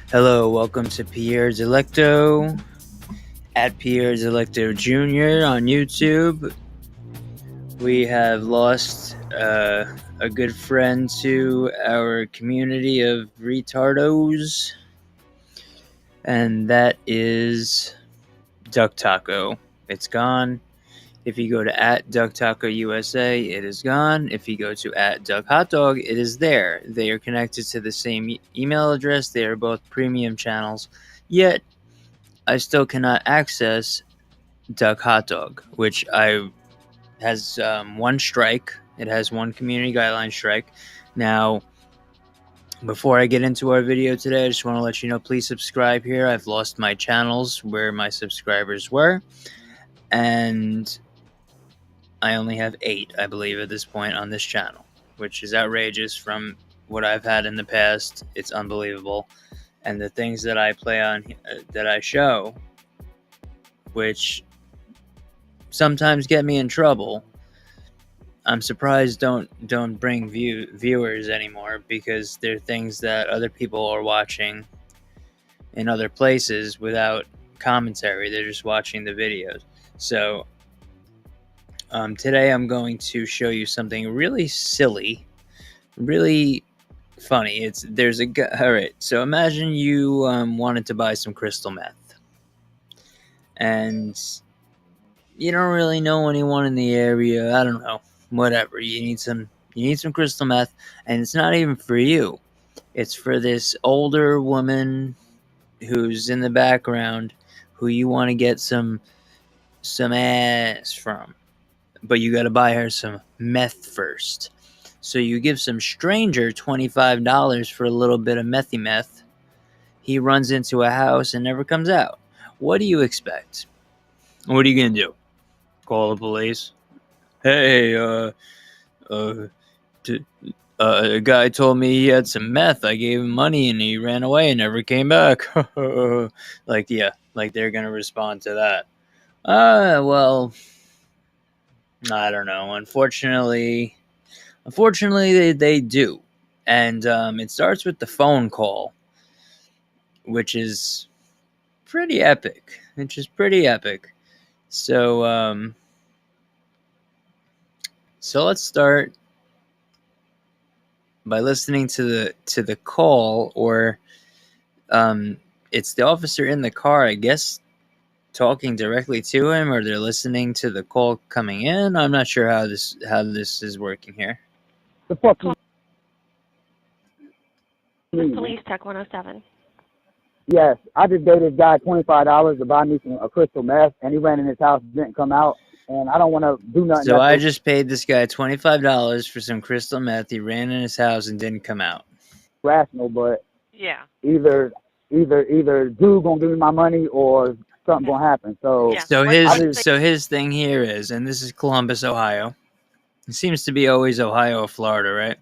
Hello, welcome to Pierre Delecto at Pierre Delecto Jr. on YouTube. We have lost a good friend to our community of retardos, and that is Duck Taco. It's gone. If you go to @DuckTacoUSA, it is gone. If you go to @DuckHotDog, it is there. They are connected to the same email address. They are both premium channels. Yet, I still cannot access Duck Hot Dog, which has one strike. It has one community guideline strike. Now, before I get into our video today, I just want to let you know, please subscribe here. I've lost my channels where my subscribers were, and I only have 8, I believe, at this point on this channel, which is outrageous from what I've had in the past. It's unbelievable. And the things that I play on, that I show, which sometimes get me in trouble, I'm surprised don't bring viewers anymore, because they're things that other people are watching in other places without commentary. They're just watching the videos. So today I'm going to show you something really silly, really funny. There's a guy. All right, so imagine you wanted to buy some crystal meth, and you don't really know anyone in the area. I don't know, whatever. You need some crystal meth, and it's not even for you. It's for this older woman who's in the background, who you want to get some ass from. But you got to buy her some meth first. So you give some stranger $25 for a little bit of methy meth. He runs into a house and never comes out. What do you expect? What are you going to do? Call the police? Hey, a guy told me he had some meth. I gave him money and he ran away and never came back. Like they're going to respond to that. Well, I don't know. Unfortunately, they do. And it starts with the phone call, which is pretty epic. So, so let's start by listening to the call, or it's the officer in the car, I guess, talking directly to him, or they're listening to the call coming in. I'm not sure how this is working here. The fuck? Police Tech 107. Yes, I just gave this guy $25 to buy me a crystal meth, and he ran in his house, didn't come out, and I don't want to do nothing. So I just paid this guy $25 for some crystal meth. He ran in his house and didn't come out. Rational, but yeah, either dude gonna give me my money or something gonna happen. So yeah. So his thing here is, and this is Columbus, Ohio. It seems to be always Ohio or Florida, right?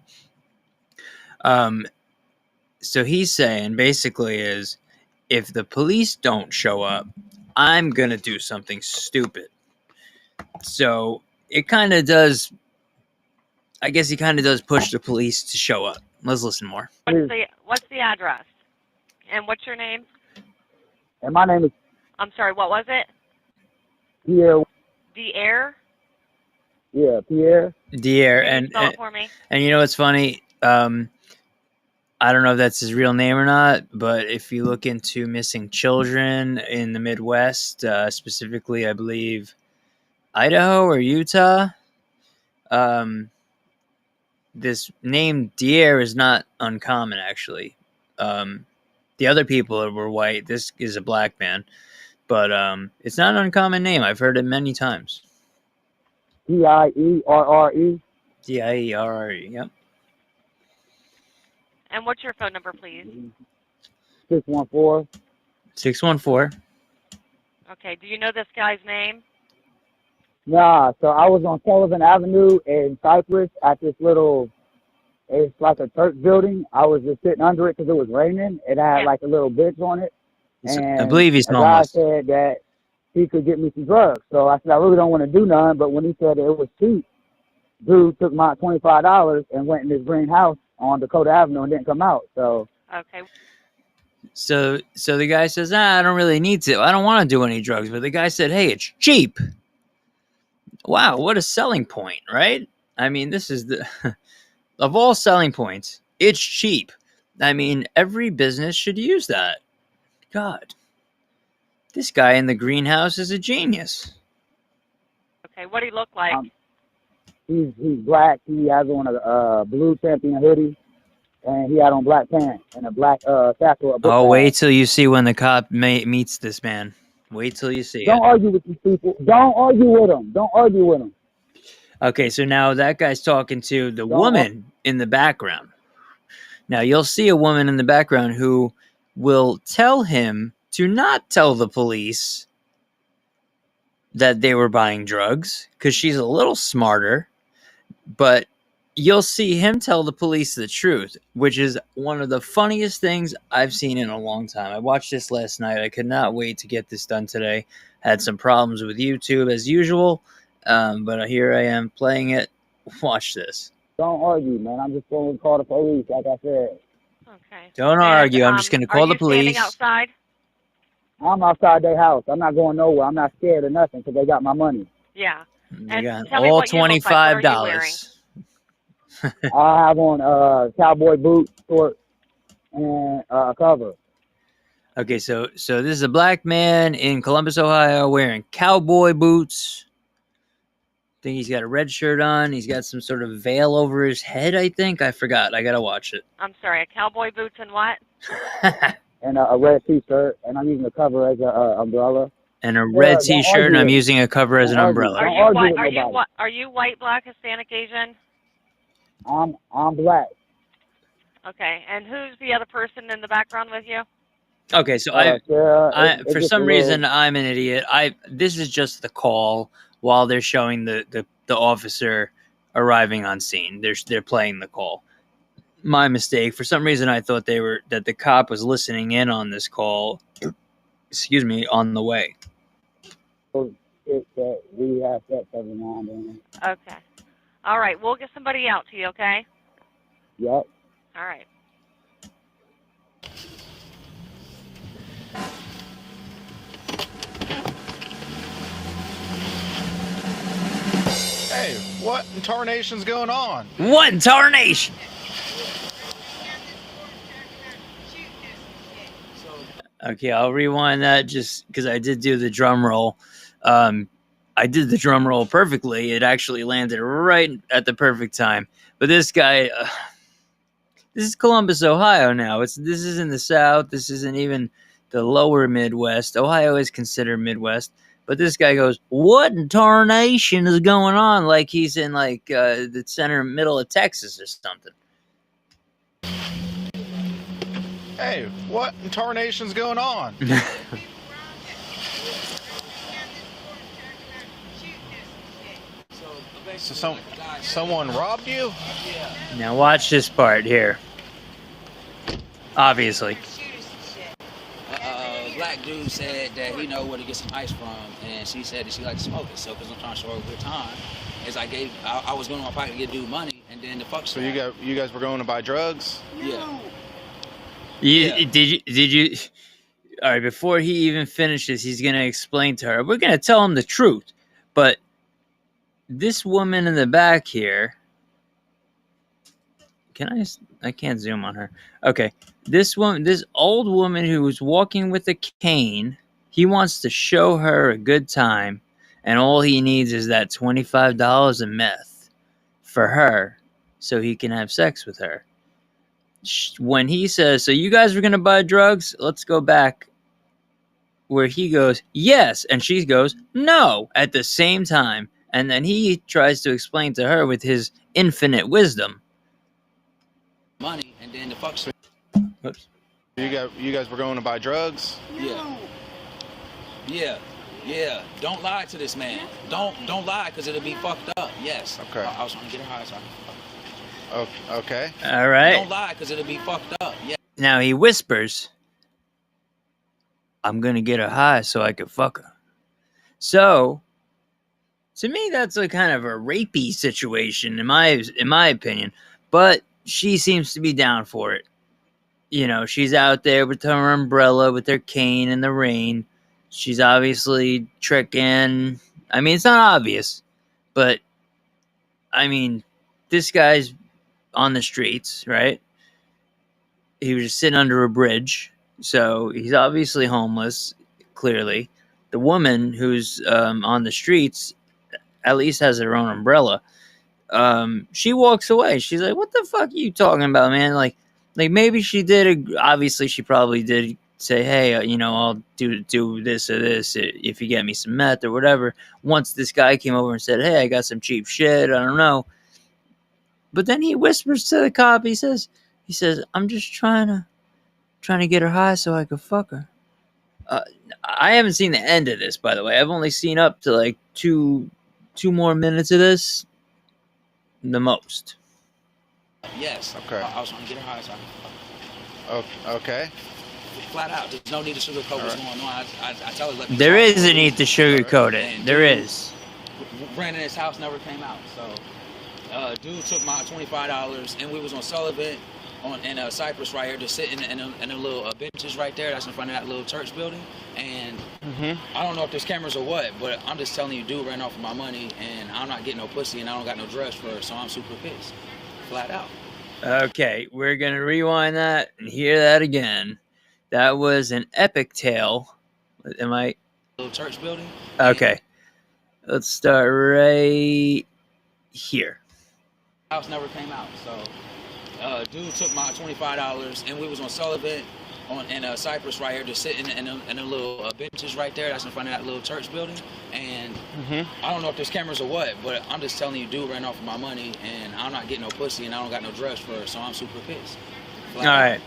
So he's saying basically is, if the police don't show up, I'm gonna do something stupid. So it kind of does. I guess he kind of does push the police to show up. Let's listen more. What's the address? And what's your name? And my name is. I'm sorry. What was it? Pierre. Pierre. Yeah, Pierre. Pierre. Can you spell it for me? And you know what's funny? I don't know if that's his real name or not, but if you look into missing children in the Midwest, specifically, I believe Idaho or Utah, this name Dier is not uncommon, actually. The other people were white. This is a black man, but it's not an uncommon name. I've heard it many times. Dierre. Dierre. Yep. And what's your phone number, please? 614. 614. Okay. Do you know this guy's name? Nah. So I was on Sullivan Avenue in Cypress at this little. It's like a church building. I was just sitting under it because it was raining. It had like a little bench on it. And I believe he's homeless. The guy said that he could get me some drugs. So I said, I really don't want to do none. But when he said it was cheap, dude took my $25 and went in his green house on Dakota Avenue and didn't come out. So Okay. So the guy says, I don't really need to. I don't want to do any drugs. But the guy said, hey, it's cheap. Wow, what a selling point, right? I mean, this is the of all selling points, it's cheap. I mean, every business should use that. God, this guy in the greenhouse is a genius. Okay. What do he look like? he's black. He has on a blue champion hoodie, and he had on black pants and a black tackle. Oh, wait till you see when the cop meets this man. Wait till you see Don't it. argue with these people. Don't argue with them. Don't argue with them. Okay, so now that guy's talking to the woman in the background. Now you'll see a woman in the background who will tell him to not tell the police that they were buying drugs because she's a little smarter, but you'll see him tell the police the truth, which is one of the funniest things I've seen in a long time. I watched this last night. I could not wait to get this done today. Had some problems with YouTube as usual, but here I am playing it. Watch this. Don't argue, man. I'm just going to call the police, like I said. Okay. Don't argue. I'm just going to call the police. Are you standing outside? I'm outside their house. I'm not going nowhere. I'm not scared of nothing because they got my money. Yeah. They got tell me all what you look like. What are you $25. I have on cowboy boots, shorts, and a cover. Okay, so this is a black man in Columbus, Ohio, wearing cowboy boots. I think he's got a red shirt on. He's got some sort of veil over his head, I think. I forgot. I got to watch it. I'm sorry, a cowboy boots and what? And a red T-shirt, and I'm using the cover as a umbrella. And a red T-shirt, and I'm argue. using a cover as an Don't argue. umbrella. Are Don't you argue white? with Are you nobody. are you white, black, Hispanic, Asian? I'm black. Okay. And who's the other person in the background with you? Okay, so Sarah, for some reason, I'm an idiot. This is just the call while they're showing the officer arriving on scene. They're playing the call. My mistake. For some reason, I thought that the cop was listening in on this call. Excuse me, on the way. It's that we have sex every now and then. Okay. All right. We'll get somebody out to you. Okay. Yep. All right. Hey, what in tarnation's going on? What in tarnation? Okay, I'll rewind that just because I did do the drum roll. I did the drum roll perfectly. It actually landed right at the perfect time. But this guy, this is Columbus, Ohio now. This is in the South. This isn't even the lower Midwest. Ohio is considered Midwest. But this guy goes, what in tarnation is going on? Like he's in the center middle of Texas or something. Hey, what in tarnation's going on? So someone robbed you? Now watch this part here. Obviously. Black dude said that he know where to get some ice from, and she said that she liked to smoke it. So, because I'm trying to show her a good time, is I was going to my pocket to get dude money, and then the fuck. So you guys were going to buy drugs? Yeah. Did you? All right. Before he even finishes, he's gonna explain to her. We're gonna tell him the truth, but this woman in the back here. I can't zoom on her. Okay. This old woman who was walking with a cane, he wants to show her a good time, and all he needs is that $25 of meth for her so he can have sex with her. When he says, so you guys were going to buy drugs? Let's go back where he goes, yes, and she goes, no, at the same time. And then he tries to explain to her with his infinite wisdom. Money, and then the fuck. Whoops. You guys were going to buy drugs? Yeah. Don't lie to this man. Don't lie, because it'll be fucked up. Yes. Okay. I was trying to get her high, so I can fuck her. Okay. All right. Don't lie, because it'll be fucked up. Yeah. Now he whispers, I'm going to get her high so I can fuck her. So, to me, that's a kind of a rapey situation, in my opinion. But she seems to be down for it. You know, she's out there with her umbrella, with her cane in the rain. She's obviously tricking. I mean, it's not obvious, but I mean, this guy's on the streets, right? He was just sitting under a bridge, so he's obviously homeless. Clearly, the woman who's on the streets at least has her own umbrella. She walks away. She's like, "What the fuck are you talking about, man?" Like maybe she did. Obviously, she probably did say, "Hey, you know, I'll do this or this if you get me some meth or whatever." Once this guy came over and said, "Hey, I got some cheap shit. I don't know." But then he whispers to the cop. He says, "I'm just trying to get her high so I could fuck her." I haven't seen the end of this, by the way. I've only seen up to like two more minutes of this, the most. Yes. Okay. I was trying to get her high, so Okay. flat out. There's no need to sugarcoat what's going on. I tell her, let me There talk. is a need to sugarcoat it. And There dude, is. Ran in his house, never came out. So, dude took my $25, and we was on Sullivan, in Cypress right here, just sitting in a little benches right there. That's in front of that little church building. And I don't know if there's cameras or what, but I'm just telling you, dude ran off with my money, and I'm not getting no pussy, and I don't got no drugs for her, so I'm super pissed, flat out. Okay, we're going to rewind that and hear that again. That was an epic tale. Am I? Little church building. Okay. Let's start right here. House never came out, so dude took my $25, and we was on Sullivan, in Cypress right here, just sitting in a little benches right there. That's in front of that little church building. And I don't know if there's cameras or what, but I'm just telling you, dude ran off with my money, and I'm not getting no pussy, and I don't got no drugs for her, so I'm super pissed. All right.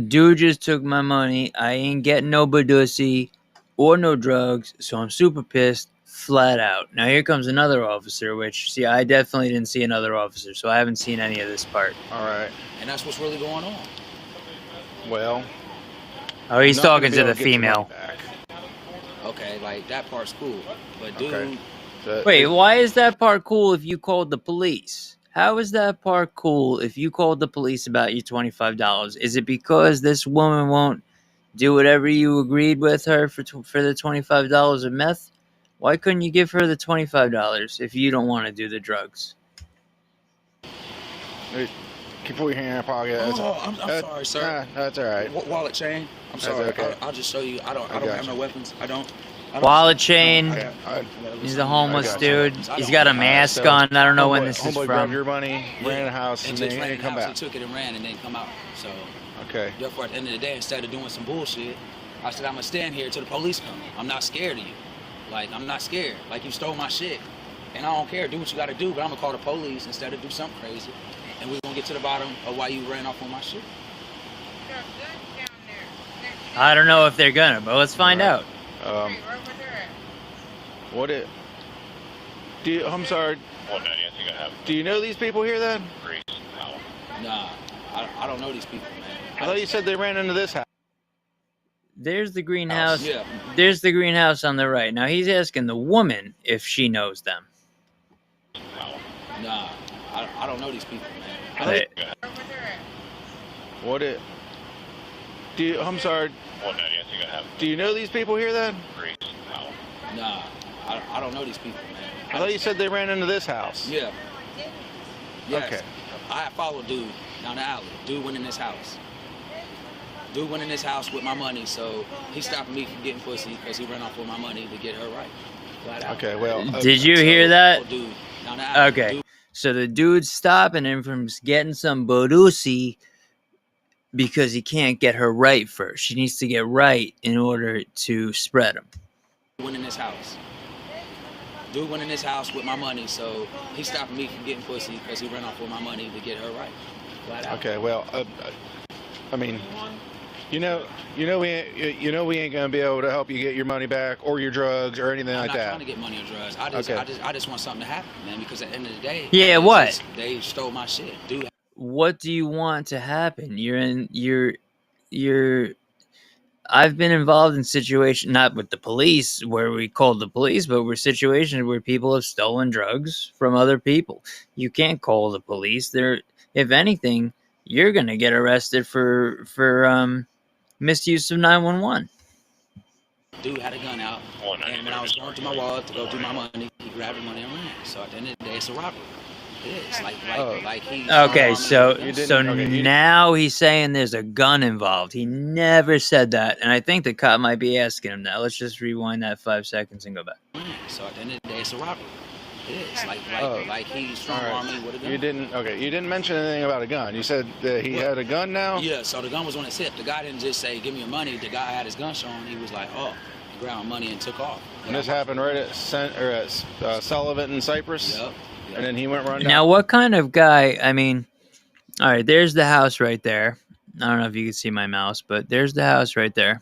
Dude just took my money. I ain't getting no BADUSSY or no drugs, so I'm super pissed, flat out. Now here comes another officer, which, see, I definitely didn't see another officer, so I haven't seen any of this part. All right. And that's what's really going on. Well. Oh, he's not gonna talking be to able the get your money female. back. Okay, like that part's cool, but dude, Okay. So Wait, why is that part cool if you called the police? How is that part cool if you called the police about your $25? Is it because this woman won't do whatever you agreed with her for the $25 of meth? Why couldn't you give her the $25 if you don't want to do the drugs? Hey, can you put your hand in your pocket? I'm sorry, sir. That's all right. Wallet chain. I'm That's sorry. okay. I'll just show you. I don't got have you. no weapons. I don't. Wallet chain. I He's a homeless I got you. dude. He's got a mask on. I don't know when this is Homeboy grabbed from. your money, ran in the house, and just then ran he in the come house, back. he took it and ran and then come out. So Okay. therefore, at the end of the day, instead of doing some bullshit, I said I'm gonna stand here till the police come. I'm not scared of you. Like I'm not scared. Like you stole my shit, and I don't care. Do what you gotta do, but I'm gonna call the police instead of do something crazy, and we're gonna get to the bottom of why you ran off on my shit. I don't know if they're gonna, but let's find out. What it? I'm sorry. Do you know these people here then? Nah, I don't know these people, man. I thought you said they ran into this house. There's the greenhouse. Yeah. There's the greenhouse on the right. Now he's asking the woman if she knows them. Nah, I don't know these people, man. Hey, What it? I'm sorry. Do you know these people here then? Nah, I don't know these people, man. I thought you said they ran into this house. Yeah. Yes. Okay. I followed dude down the alley. Dude went in this house. Dude went in this house with my money, so he stopped me from getting pussy because he ran off with my money to get her right. Flat out. Okay. Well. did you hear that? Dude down the alley. Okay. Dude, So the dude's stopping him from getting some BADUSSY because he can't get her right first. She needs to get right in order to spread him. went in this house. Dude went in this house with my money, so he stopped me from getting pussy because he ran off with my money to get her right. Flat out. Okay. Well. I mean. We ain't gonna be able to help you get your money back or your drugs or anything I'm like not that. trying to get money or drugs. I just want something to happen, man. Because at the end of the day, Yeah, it's what? just- they stole my shit, dude. What do you want to happen? I've been involved in situations, not with the police where we called the police, but we're situations where people have stolen drugs from other people. You can't call the police. If anything, you're gonna get arrested for misuse of 911. Dude had a gun out, and when I was going through my wallet to go do my money, he grabbed the money and ran. So at the end of the day, it's a robbery. It is like he's Okay, so You didn't- so okay, you- now he's saying there's a gun involved. He never said that, and I think the cop might be asking him that. Let's just rewind that 5 seconds and go back. So at the end of the day, it's a robbery. It is like he's strong All right. arming me with a gun. You didn't mention anything about a gun. You said that he had a gun now. Yeah, so the gun was on his hip. The guy didn't just say, "Give me your money." The guy had his gun shown. He was like, "Oh," he grabbed my money and took off. And this happened right at Sullivan and Cypress. Yep. And then he went running down. Now, what kind of guy? I mean, all right, there's the house right there. I don't know if you can see my mouse, but there's the house right there.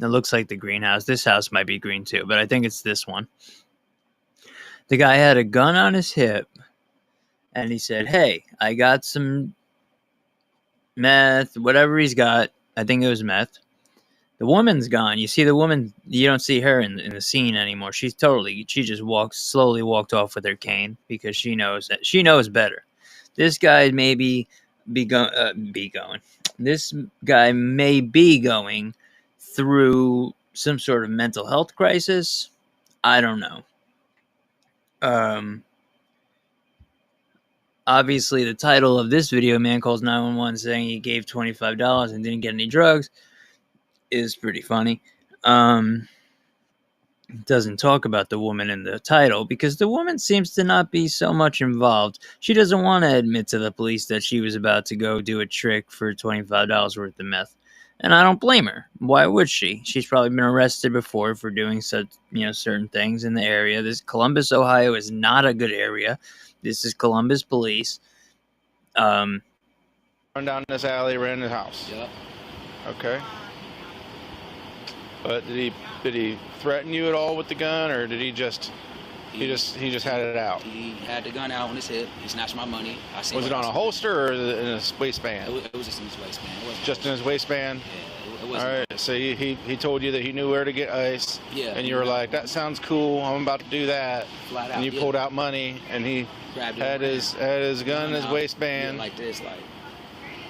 It looks like the greenhouse. This house might be green too, but I think it's this one. The guy had a gun on his hip, and he said, "Hey, I got some meth, whatever he's got." I think it was meth. The woman's gone. You see the woman, you don't see her in the scene anymore. She just slowly walked off with her cane because she knows better. This guy may be going. This guy may be going through some sort of mental health crisis. I don't know. Obviously, the title of this video, "Man Calls 911 saying he gave $25 and didn't get any drugs," is pretty funny. Doesn't talk about the woman in the title because the woman seems to not be so much involved. She doesn't want to admit to the police that she was about to go do a trick for $25 worth of meth. And I don't blame her. Why would she? She's probably been arrested before for doing such, certain things in the area. This Columbus, Ohio is not a good area. This is Columbus police. Run down this alley, ran his house. Yep. Okay. But did he threaten you at all with the gun, or did he just had it out? He had the gun out on his hip. He snatched my money. Was it on a holster or in his waistband? It was just in his waistband. It wasn't Just in his waistband. Yeah, it All wasn't. right. So he told you that he knew where to get ice. Yeah. And you were like, "That sounds cool. I'm about to do that." Flat out. And you yeah. pulled out money, and he Grabbed it had and his gun in his out, waistband, yeah, like this, like.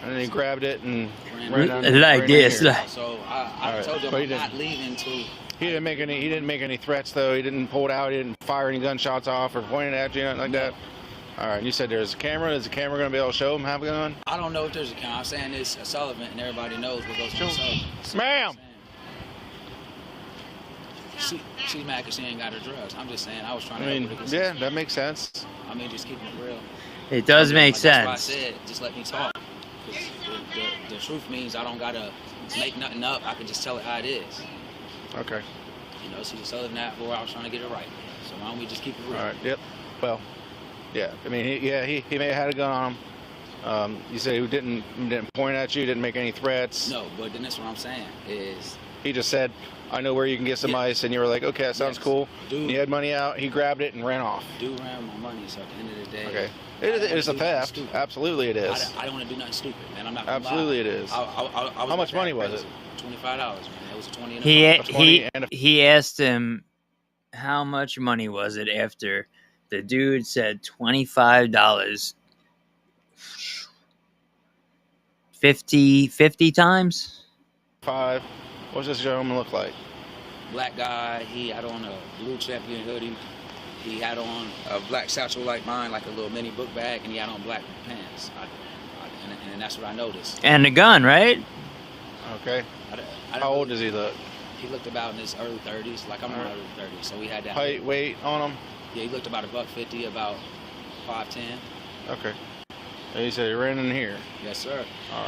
and then he grabbed it and Ran ran down. Like this. here. So I All right, told you but he I'm didn't. not leaving till. He didn't make any threats though. He didn't pull it out. He didn't fire any gunshots off or point it at you, nothing like that. All right. You said there's a camera. Is the camera going to be able to show him have a gun? I don't know if there's a camera. I'm saying it's a Sullivan, and everybody knows what goes on Sullivan. So Ma'am. She's mad because she ain't got her drugs. I'm just saying I was trying I to mean, help her to get yeah, some. that makes sense. I mean, just keeping it real. It does make That's why I sense. said, just let me talk. 'Cause the truth means I don't gotta make nothing up. I can just tell it how it is. Okay. She was selling that where I was trying to get it right. So why don't we just keep it real? All right. Yep. Well, yeah. I mean, he may have had a gun on him. You say he didn't point at you, didn't make any threats. No, but then that's what I'm saying is. He just said, "I know where you can get some ice," and you were like, "Okay, that sounds Yes. cool." Dude. He had money out. He grabbed it and ran off. Dude ran my money, so at the end of the day. Okay. It is a theft. Absolutely, it is. I don't want to do nothing stupid, man. I'm not. Absolutely, it is. How much money was it? $25, man. It was a 20 and a He five. he asked him how much money was it after the dude said $25. 50 times. 5. What's this gentleman look like? Black guy. He had on a blue champion hoodie. He had on a black satchel like mine, like a little mini book bag, and he had on black pants. And that's what I noticed. And a gun, right? Okay. I How old does he look? He looked about in his early 30s, like I'm in my early 30s. So we had that. Height, weight on him? Yeah, he looked about $150, about 5'10". Okay. And he said he ran in here. Yes, sir. All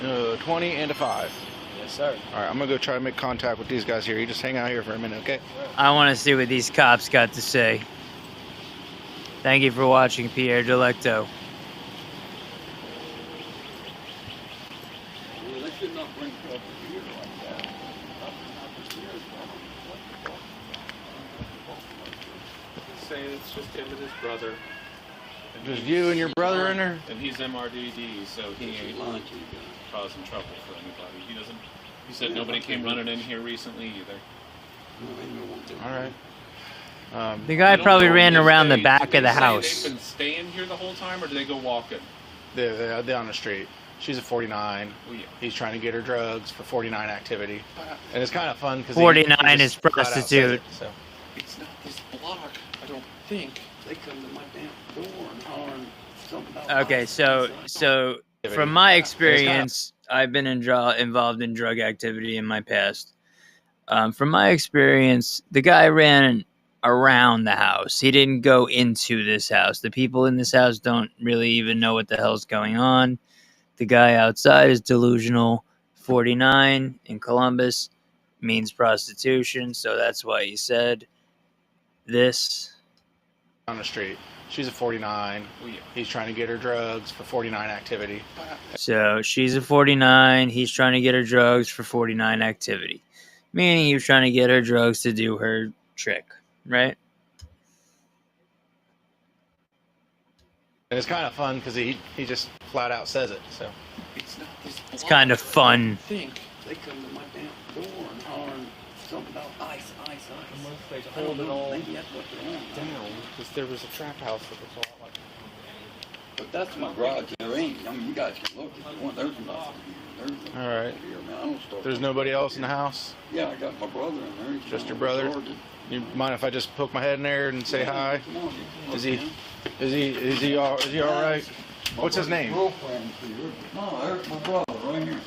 right. 20 and a 5. Yes, sir. All right, I'm going to go try to make contact with these guys here. You just hang out here for a minute, okay? I want to see what these cops got to say. Thank you for watching, Pierre Delecto. Say it's just him and his brother. And Just he's- you and your brother in there? And he's MRDD, so he ain't causing trouble for anybody. He doesn't. He said nobody came running in here recently either. All right. The guy I don't probably know ran if around the they- back did of the they say house. They've been staying here the whole time, or do they go walking? They're on the street. She's a 49. Oh, yeah. He's trying to get her drugs for 49 activity. And it's kind of fun because 49 is flat out says prostitute. it, so. It's not this block, I don't think. They come to my damn door and hollering something about Okay, ice, so ice, so from my experience, I've been involved in drug activity in my past. From my experience, the guy ran around the house. He didn't go into this house. The people in this house don't really even know what the hell's going on. The guy outside is delusional. 49 in Columbus means prostitution, so that's why he said this. On the street. She's a 49. Oh, yeah. He's trying to get her drugs for 49 activity. So she's a 49. He's trying to get her drugs for 49 activity. Meaning he was trying to get her drugs to do her trick, right? And it's kind of fun because he just flat out says it, so. It's not this block. It's kind of fun. I think they come to my damn door and hollering something about ice, ice, ice. Unless they I don't pulled it know. all Maybe that's what they're on. down because there was a trap house that was all like. But that's my garage. There ain't. I mean, you guys can look if you want. There's nothing here. There's nothing All right. here, man. I don't start. There's nobody else in the house? Yeah, I got my brother in there. He's Just your not brother? recorded. You mind if I just poke my head in there and say Yeah, hi? Come on, you can Is look, he- man. Is he all right? My What's his buddy's name? girlfriend's here. No, there's my brother right here.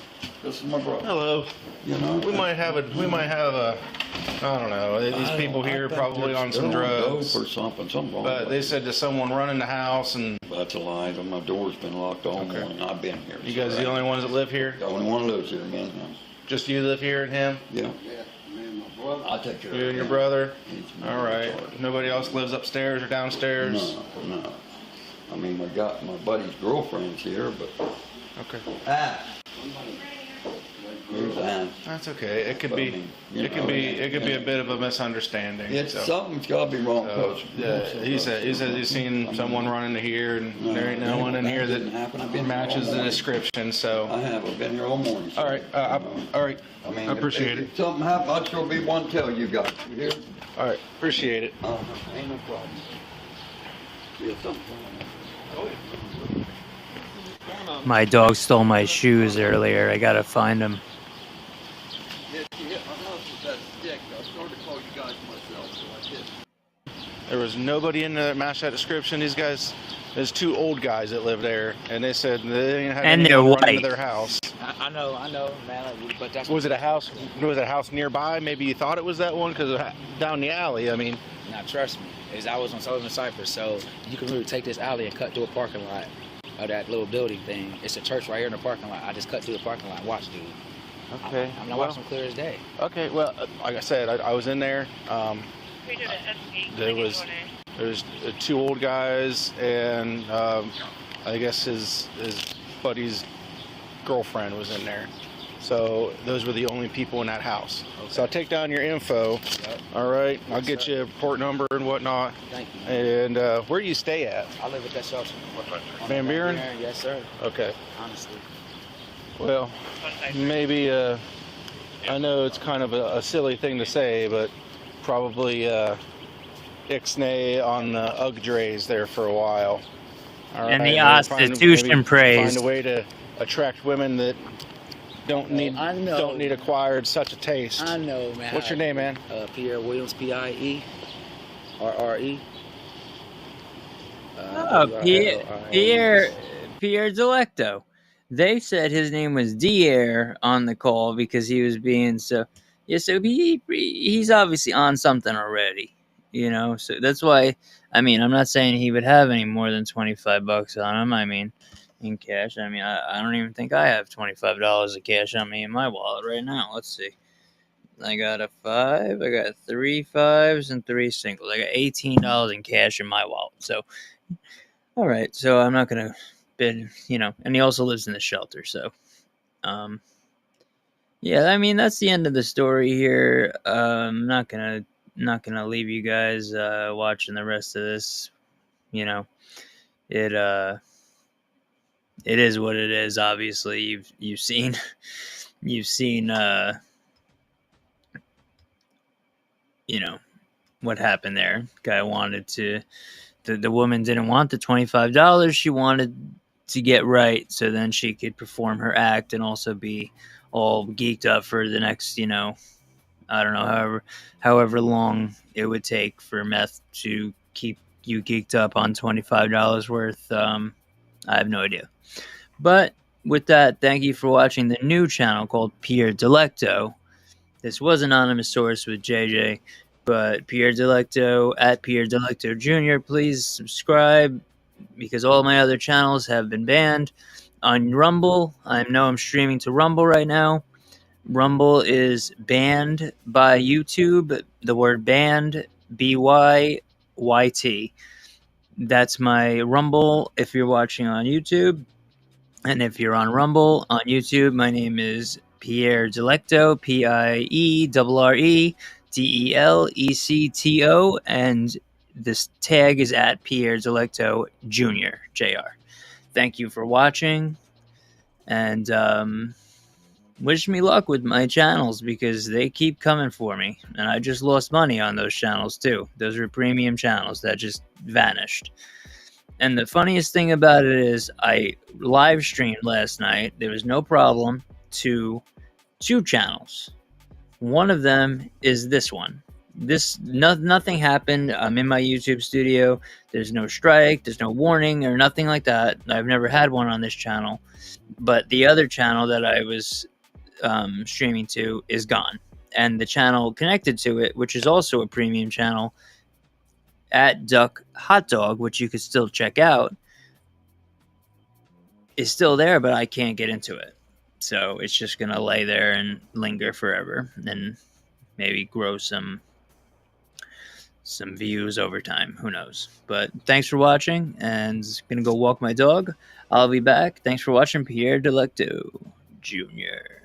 This is my brother. Hello. You know. We might have a I don't know. These people here probably on some drugs. Dope or something. Something wrong. But with they it. said there's someone running the house, and That's a lie. My door's been locked all Okay. morning. I've been here. you guys are the only ones that live here? The only one that lives here, man. Just you live here and him? Yeah. Yeah, man, my brother. I'll take care of You and your him. brother? He's my All right. retarded. Nobody else lives upstairs or downstairs? No. I mean, I got my buddy's girlfriend's here, but. Okay. Who's that? That's okay. It could But, I be. mean, you It could know, be. It could be a yeah. bit of a misunderstanding. It's so. something's got to be wrong. Yeah, he said he's seen someone run into here, and there ain't no one in here didn't happen. I've been here matches all the morning. description. So, I have. I've been here all morning. all right, all right, I mean, I appreciate if something happened, I'd sure be one to tell you guys. You hear? all right, appreciate it. Ain't no problem. Yeah, something wrong. My dog stole my shoes earlier. I gotta find him. Yeah, she hit my house with that stick. I started to call you guys myself, so I did. There was nobody in there that matched that description. These guys, there's two old guys that live there, and they said they didn't have And anyone they're run into white. their house. I know, man. But that's Was it a house? Was it a house nearby? Maybe you thought it was that one because down the alley. I mean, Now, trust me, is I was on Sullivan Cypress, so you can really take this alley and cut through a parking lot of that little building thing. It's a church right here in the parking lot. I just cut through the parking lot and watched dude. okay. I mean, I watched him clear as day. Okay. Well, like I said, I was in there. There was two old guys, and I guess his buddy's girlfriend was in there. So those were the only people in that house. Okay. So I'll take down your info. Yep. All right, I'll Yes, get sir. you a port number and whatnot. Thank you. Man. And where do you stay at? I live at that shelter. Van Buren? Yes, sir. Okay. Honestly. Well, maybe I know it's kind of a silly thing to say, but probably ixnay on the UGG drays there for a while. All And the maybe Constitution maybe praised. Find a way to attract women that don't need I know. don't need acquired such a taste. I know, man. What's your name, man? Pierre Williams, P-I-E, R-R-E. Oh, Pierre Delecto. They said his name was Dier on the call because he was being so. Yeah, so he's obviously on something already, you know. So that's why. I mean, I'm not saying he would have any more than $25 on him. I mean, in cash. I mean, I don't even think I have $25 of cash on me in my wallet right now. Let's see. I got a 5. I got 3 5s and 3 singles. I got $18 in cash in my wallet. So, all right. So I'm not gonna bid, you know. And he also lives in the shelter. So, yeah. I mean, that's the end of the story here. I'm not gonna leave you guys watching the rest of this. You know, it is what it is. Obviously, you've seen you know what happened there. Guy wanted to. The woman didn't want the $25. She wanted to get right, so then she could perform her act and also be all geeked up for the next, I don't know, however long it would take for meth to keep you geeked up on $25 worth. I have no idea. But with that, thank you for watching the new channel called Pierre Delecto. This was Anonymous Source with JJ, but Pierre Delecto at Pierre Delecto Jr. Please subscribe because all my other channels have been banned. On Rumble, I know I'm streaming to Rumble right now. Rumble is banned by YouTube. The word banned, BYYT. That's my Rumble if you're watching on YouTube. And if you're on Rumble on YouTube, my name is Pierre Delecto, PIERREDELECTO, and this tag is at Pierre Delecto Jr. JR. Thank you for watching, and wish me luck with my channels because they keep coming for me, and I just lost money on those channels too. Those were premium channels that just vanished. And the funniest thing about it is I live streamed last night. There was no problem to 2 channels. One of them is this one. Nothing happened. I'm in my YouTube studio. There's no strike. There's no warning or nothing like that. I've never had one on this channel. But the other channel that I was streaming to is gone. And the channel connected to it, which is also a premium channel, at Duck Hot Dog, which you could still check out, is still there, but I can't get into it. So it's just going to lay there and linger forever and maybe grow some views over time. Who knows? But thanks for watching, and going to go walk my dog. I'll be back. Thanks for watching Pierre Delecto Jr.